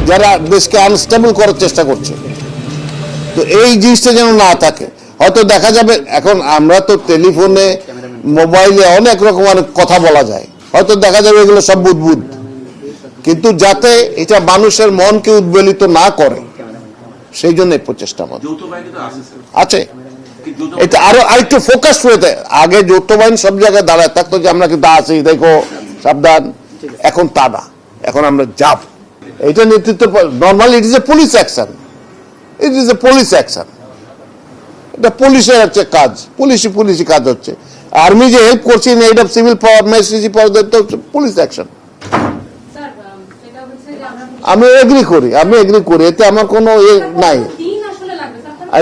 যারা দেশকে আনস্টেবল করার চেষ্টা করছে। তো এই জিনিসটা যেন না থাকে। হয়তো দেখা যাবে এখন আমরা তো টেলিফোনে মোবাইলে অনেক রকম অনেক কথা বলা যায়, হয়তো দেখা যাবে এগুলো সব বুদবুদ, কিন্তু যাতে এটা মানুষের মনকে উদ্বেলিত না করে সেই জন্য প্রচেষ্টা আমাদের আছে। এটা আরো আরেকটু ফোকাস হয়ে, আগে যৌথ বাহিনী সব জায়গায় দাঁড়ায় থাকতো যে আমরা কিন্তু আছি, দেখো সাবধান, এখন তা না, এখন আমরা যাব। এটা নেতৃত্ব normally it is a police action, it is a police action, এটা পুলিশের হচ্ছে কাজ, পুলিশি কাজ হচ্ছে। আর্মি যে হেল্প করছে না, এটা সিভিল পাওয়ার ম্যাজিস্ট্রেসি পাওয়ার হচ্ছে পুলিশ অ্যাকশন। আমি এগ্রি করি, এতে আমার কোনো নাই।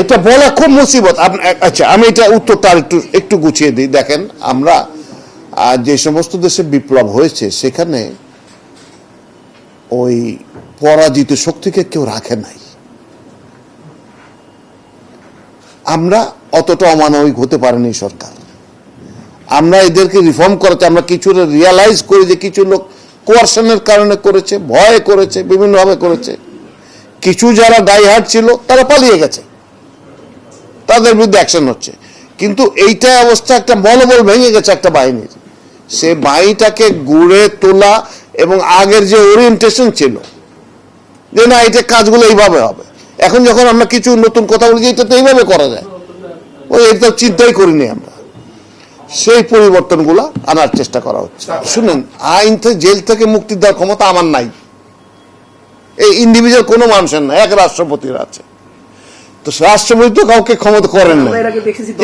এটা বলা খুব মুসিবত। আচ্ছা, আমি এটা উত্তরটা একটু গুছিয়ে দিই। দেখেন, আমরা যে সমস্ত দেশে বিপ্লব হয়েছে সেখানে ওই পরাজিত শক্তিকে কেউ রাখে নাই। আমরা অতটা অমানবিক হতে পারেনি সরকার। আমরা এদেরকে রিফর্ম করাতে আমরা কিছু রিয়ালাইজ করি যে কিছু লোক কোয়ারশনের কারণে করেছে, ভয় করেছে, বিভিন্নভাবে করেছে। কিছু যারা ডাইহার্ড ছিল তারা পালিয়ে গেছে, তাদের বিরুদ্ধে অ্যাকশন হচ্ছে। কিন্তু এইটা অবস্থা, একটা মনোবল ভেঙে গেছে একটা বাহিনীর। সে বাহিনীটাকে গড়ে তোলা এবং আগের যে ওরিয়েন্টেশন ছিল যে না এটা কাজগুলো এইভাবে হবে, এখন যখন আমরা কিছু নতুন কথা বলি এটা তো এইভাবে করা যায়, ওই এটা চিন্তাই করিনি আমরা। সেই পরিবর্তনগুলো আনার চেষ্টা করা হচ্ছে। শুনেন, আইন থেকে জেল থেকে মুক্তি দেওয়ার ক্ষমতা আমার নাই, এই ইন্ডিভিজুয়াল কোনো মানুষের নাই, এক রাষ্ট্রপতির আছে। তো রাষ্ট্রপতি তো কাউকে ক্ষমতা করেন না।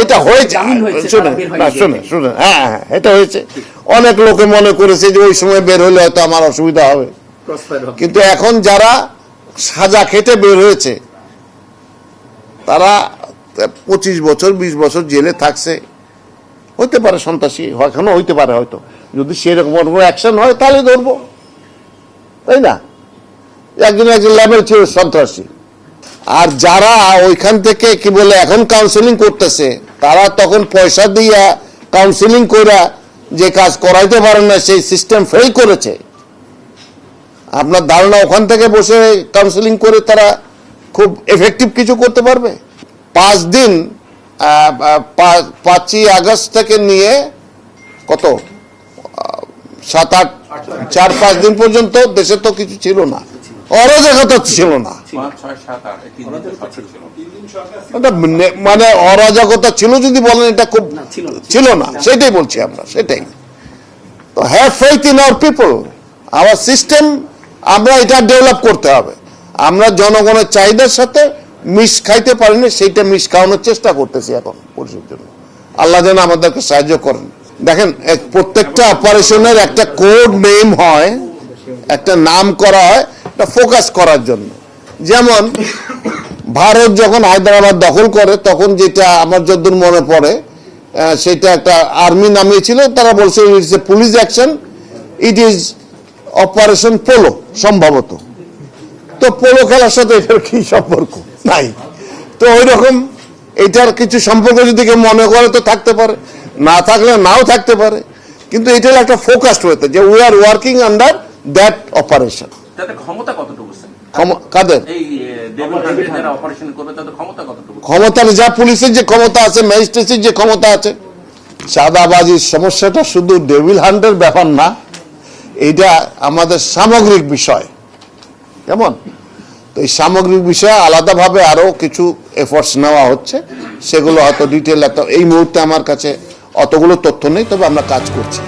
এটা হয়েছে, শুনে হ্যাঁ, এটা হয়েছে। অনেক লোকে মনে করেছে যে ওই সময় বের হলে হয়তো আমার অসুবিধা হবে, কিন্তু এখন যারা সাজা খেটে বের হয়েছে তারা 25 বছর 20 বছর জেলে থাকছে, হইতে পারে সন্ত্রাসী, এখনো হইতে পারে। হয়তো যদি সেরকম অ্যাকশন হয় তাহলে ধরবো, তাই না? একজন লেভেল ছিল সন্ত্রাসী। আর যারা ওইখান থেকে কি বলে এখন কাউন্সিলিং করতেছে, তারা তখন পয়সা দিয়া কাউন্সিলিং করে যে কাজ করাইতে পারেন না, সেই সিস্টেম ফেল করেছে। আপনার ধারণা ওখান থেকে বসে কাউন্সিলিং করে তারা খুব এফেক্টিভ কিছু করতে পারবে? 5 দিন, 5ই আগস্ট থেকে নিয়ে কত 7-8 4-5 দিন পর্যন্ত দেশে তো কিছু ছিল না, অরাজকতা ছিল না। মানে অরাজকতা ছিল যদি বলেন, এটা খুব ছিল না, সেটাই বলছি আমরা, সেটাই। তো have faith in our people, hour system, আমরা এটা ডেভেলপ করতে হবে। আমরা জনগণের চাহিদার সাথে মিশ খাইতে পারিনি, সেইটা মিশ খাওয়ানোর চেষ্টা করতেছি এখন পুলিশের জন্য। আল্লাহ যেন আমাদেরকে সাহায্য করেন। দেখেন, প্রত্যেকটা অপারেশনের একটা কোড নেম হয়, একটা নাম করা হয়, একটা ফোকাস করার জন্য। যেমন ভারত যখন হায়দ্রাবাদ দখল করে তখন যেটা আমার যতদূর মনে পড়ে, সেটা একটা আর্মি নামিয়েছিল, তারা বলছে it's a police action, it is operation polo সম্ভবত। তো পোলো খেলার সাথে এটার কি সম্পর্ক? নাই। তো ওই রকম এটার কিছু সম্পর্ক যদি কেউ মনে করে তো থাকতে পারে, না থাকলে নাও থাকতে পারে, কিন্তু এটা একটা ফোকাসড হতে যে we are working under that operation. কাদের ক্ষমতা? যা পুলিশের যে ক্ষমতা আছে, ম্যাজিস্ট্রেসির যে ক্ষমতা আছে। চাঁদাবাজির সমস্যাটা শুধু ডেভিল হান্টের ব্যাপার না, এটা আমাদের সামগ্রিক বিষয়। কেমন? তো এই সামগ্রিক বিষয়ে আলাদাভাবে আরো কিছু এফোর্টস নেওয়া হচ্ছে, সেগুলো হয়তো ডিটেল এই মুহূর্তে আমার কাছে অতগুলো তথ্য নেই, তবে আমরা কাজ করছি।